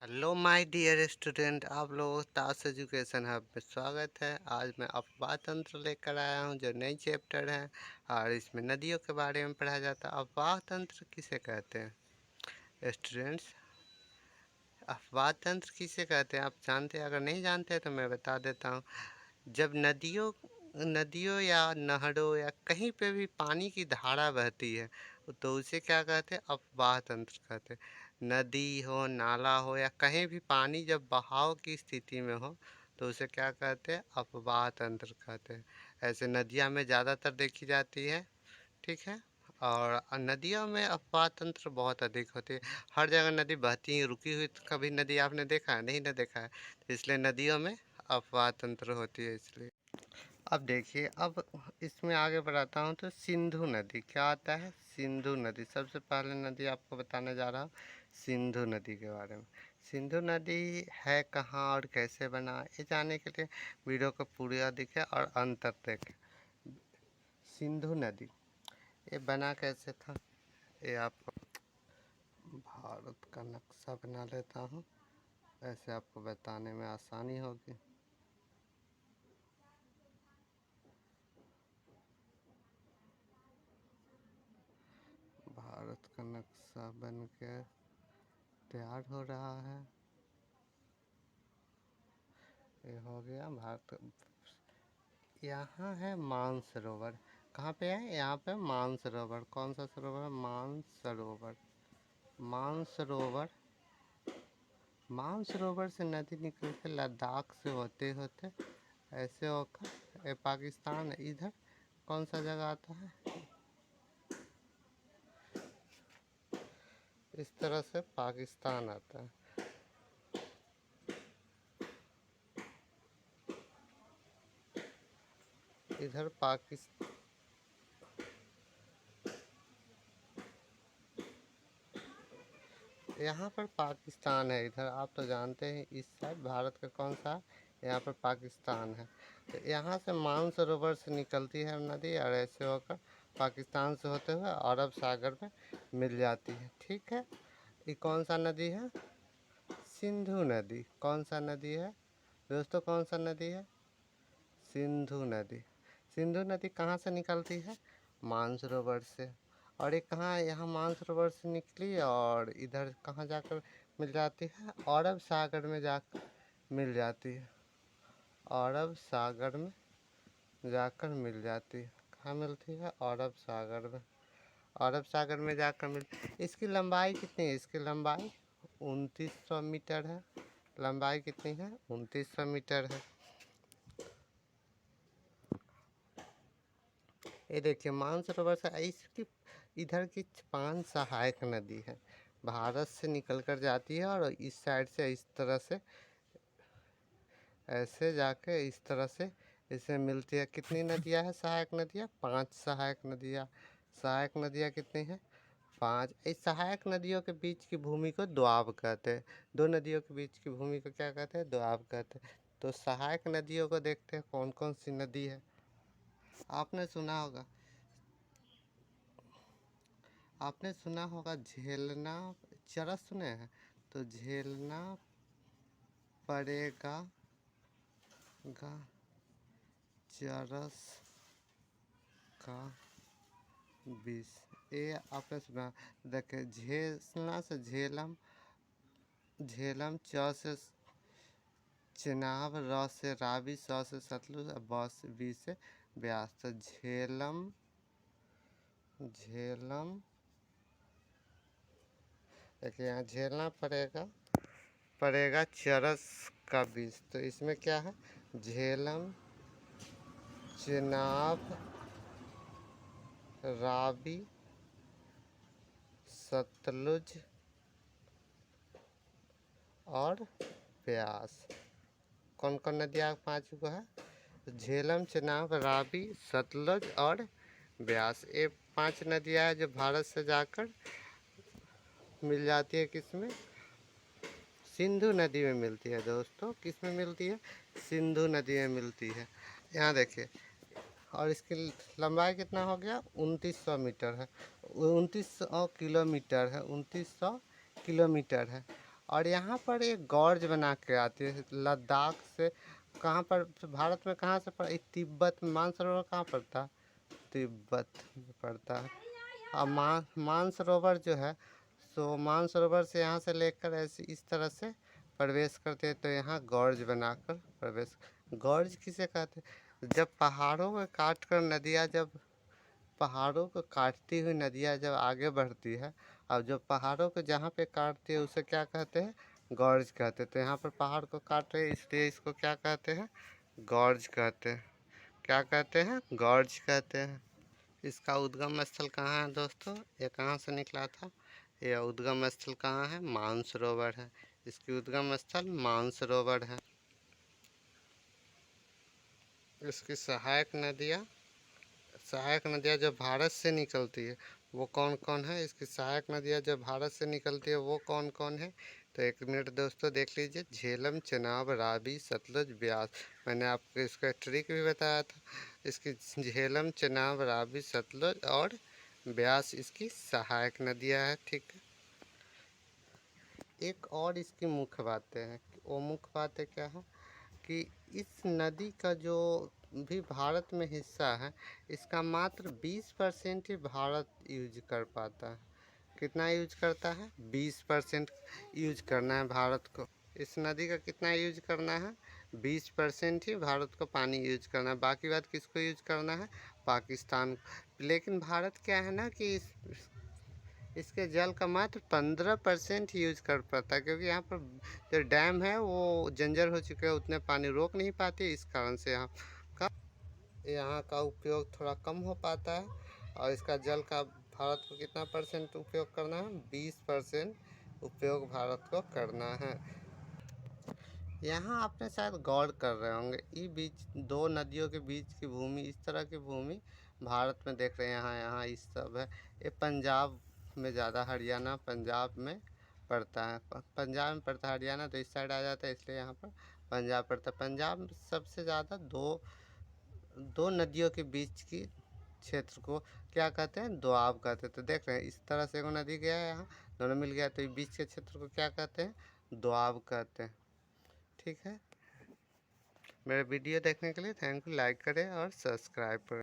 Hello my dear student, आप लोगों का तास एजुकेशन हब में स्वागत है। आज मैं अफवाह तंत्र लेकर आया हूं जो नई चैप्टर है और इसमें नदियों के बारे में पढ़ा जाता है। अफवाह तंत्र किसे कहते हैं स्टूडेंट्स? अफवाह तंत्र किसे कहते हैं आप जानते हैं? अगर नहीं जानते तो मैं बता देता हूँ। जब नदियों नदियों या नहरों या कहीं पे भी पानी की धारा बहती है तो उसे क्या कहते हैं? अफवाह तंत्र कहते हैं। नदी हो, नाला हो या कहीं भी पानी जब बहाव की स्थिति में हो तो उसे क्या कहते हैं? अफवाह तंत्र कहते हैं। ऐसे नदियाँ में ज़्यादातर देखी जाती है, ठीक है। और नदियों में अफवाह तंत्र बहुत अधिक होती है। हर जगह नदी बहती है, रुकी हुई तो कभी नदी आपने देखा है? नहीं ना देखा है, तो इसलिए नदियों में अफवाह तंत्र होती है इसलिए। अब देखिए, अब इसमें आगे बढ़ाता हूँ तो सिंधु नदी क्या आता है? सिंधु नदी सबसे पहले नदी आपको बताने जा रहा हूँ, सिंधु नदी के बारे में। सिंधु नदी है कहाँ और कैसे बना, ये जानने के लिए वीडियो को पूरा देखें और अंत तक देखें। सिंधु नदी ये बना कैसे था, ये आपको भारत का नक्शा बना लेता हूँ, ऐसे आपको बताने में आसानी होगी। भारत का नक्शा बन के तैयार हो रहा है। ये हो गया भारत। यहाँ है मानसरोवर, कहाँ पे है? यहाँ पे मानसरोवर। कौन सा सरोवर है? मानसरोवर। मानसरोवर, मानसरोवर से नदी निकल के लद्दाख से होते होते ऐसे होकर पाकिस्तान, इधर कौन सा जगह आता है? इस तरह से पाकिस्तान आता है। इधर पाकिस्तान, यहाँ पर पाकिस्तान है। इधर आप तो जानते हैं इस साइड भारत का कौन सा है? यहाँ पर पाकिस्तान है। तो यहाँ से मानसरोवर से निकलती है नदी और ऐसे होकर पाकिस्तान से होते हुए अरब सागर में मिल जाती है, ठीक है। ये कौन सा नदी है? सिंधु नदी। कौन सा नदी है दोस्तों? कौन सा नदी है? सिंधु नदी। सिंधु नदी कहाँ से निकलती है? मानसरोवर से। और ये कहाँ, यहाँ मानसरोवर से निकली और इधर कहाँ जाकर मिल जाती है? अरब सागर में जाकर मिल जाती है। अरब सागर में जाकर मिल जाती है। कहाँ मिलती है? अरब सागर में। अरब सागर में जाकर मिल। इसकी लंबाई कितनी है? इसकी लंबाई 2900 मीटर है। लंबाई कितनी है? 2900 मीटर है। ये देखिए मानसरोवर से इसकी इधर की 5 सहायक नदी है, भारत से निकल कर जाती है और इस साइड से इस तरह से ऐसे जाके इस तरह से इसे मिलती है। कितनी नदियाँ हैं सहायक नदियाँ? 5 सहायक नदियाँ। सहायक नदियाँ कितनी हैं? 5। इस सहायक नदियों के बीच की भूमि को दोआब कहते हैं। दो नदियों के बीच की भूमि को क्या कहते हैं? दोआब कहते हैं। तो सहायक नदियों को देखते हैं कौन कौन सी नदी है। आपने सुना होगा, आपने सुना होगा झेलना चरस, सुने हैं? तो झेलना पड़ेगा गा चरस का विष, ये आपने सुना? देखे झेलना से झेलम, झेलम, च से चेनाब, र से रावी, स से सतलुज, ब से बी से ब्यास। तो झेलम, झेलम देखिए यहाँ झेलना पड़ेगा चरस का बीज। तो इसमें क्या है? झेलम, चेनाब, रावी, सतलुज और ब्यास। कौन कौन नदियाँ 5 को है? झेलम, चेनाब, रावी, सतलुज और ब्यास। ये 5 नदियाँ हैं जो भारत से जाकर मिल जाती है। किसमें? सिंधु नदी में मिलती है दोस्तों। किस में मिलती है? सिंधु नदी में मिलती है। यहाँ देखिए, और इसकी लंबाई कितना हो गया? 2900 मीटर है। 2900 किलोमीटर है। 2900 किलोमीटर है। और यहाँ पर एक गॉर्ज बना के आती है लद्दाख से। कहाँ पर भारत में कहाँ से तिब्बत में मानसरोवर कहाँ पड़ता है? तिब्बत में पड़ता है। अब मानसरोवर जो है सो मानसरोवर से यहाँ से लेकर ऐसे इस तरह से प्रवेश करते हैं तो यहाँ गॉर्ज बनाकर प्रवेश। गॉर्ज किसे कहते हैं? जब पहाड़ों को काट कर नदियाँ जब पहाड़ों को काटती हुई नदियाँ जब आगे बढ़ती है और जो पहाड़ों को जहाँ पे काटती है उसे क्या कहते हैं? गॉर्ज कहते हैं। तो यहाँ पर पहाड़ को काट रहे हैं इसलिए इसको क्या कहते हैं? गॉर्ज कहते हैं। क्या कहते हैं? गॉर्ज कहते हैं। इसका उद्गम स्थल कहाँ है दोस्तों? ये कहाँ से निकला था? ये उद्गम स्थल कहाँ है? मानसरोवर है। इसकी उद्गम स्थल मानसरोवर है। इसकी सहायक नदियाँ जो भारत से निकलती है वो कौन कौन है? इसकी सहायक नदियाँ जो भारत से निकलती है वो कौन कौन है? तो एक मिनट दोस्तों देख लीजिए। झेलम, चेनाब, रावी, सतलुज, ब्यास। मैंने आपको इसका ट्रिक भी बताया था। इसकी झेलम, चेनाब, रावी, सतलुज और ब्यास इसकी सहायक नदियाँ हैं। ठीक है। एक और इसकी मुख्य बातें हैं। वो मुख्य बातें क्या है कि इस नदी का जो भी भारत में हिस्सा है इसका मात्र 20% ही भारत यूज कर पाता है। कितना यूज करता है? 20% यूज करना है भारत को। इस नदी का कितना यूज करना है? 20% ही भारत को पानी यूज करना है। बाकी बात किसको यूज करना है? पाकिस्तान को। लेकिन भारत क्या है ना कि इसके जल का मात्र 15% यूज कर पाता है क्योंकि यहाँ पर जो डैम है वो जंजर हो चुके हैं, उतने पानी रोक नहीं पाते। इस कारण से यहाँ का उपयोग थोड़ा कम हो पाता है। और इसका जल का भारत को कितना परसेंट उपयोग करना है? 20% उपयोग भारत को करना है। यहाँ आपने शायद गौर कर रहे होंगे ये बीच दो नदियों के बीच की भूमि, इस तरह की भूमि भारत में देख रहे हैं। यहाँ इस सब है। ये पंजाब में ज़्यादा, हरियाणा पंजाब में पड़ता है। पंजाब में पड़ता है, हरियाणा तो इस साइड आ जाता है इसलिए यहाँ पर पंजाब पड़ता है। पंजाब में सबसे ज़्यादा दो नदियों के बीच की क्षेत्र को क्या कहते हैं? दोआब कहते हैं। तो देख रहे हैं इस तरह से एगो नदी गया है, यहाँ दोनों मिल गया तो ये बीच के क्षेत्र को क्या कहते हैं? दोआब कहते हैं। ठीक है। मेरे वीडियो देखने के लिए थैंक यू। लाइक करें और सब्सक्राइब करें।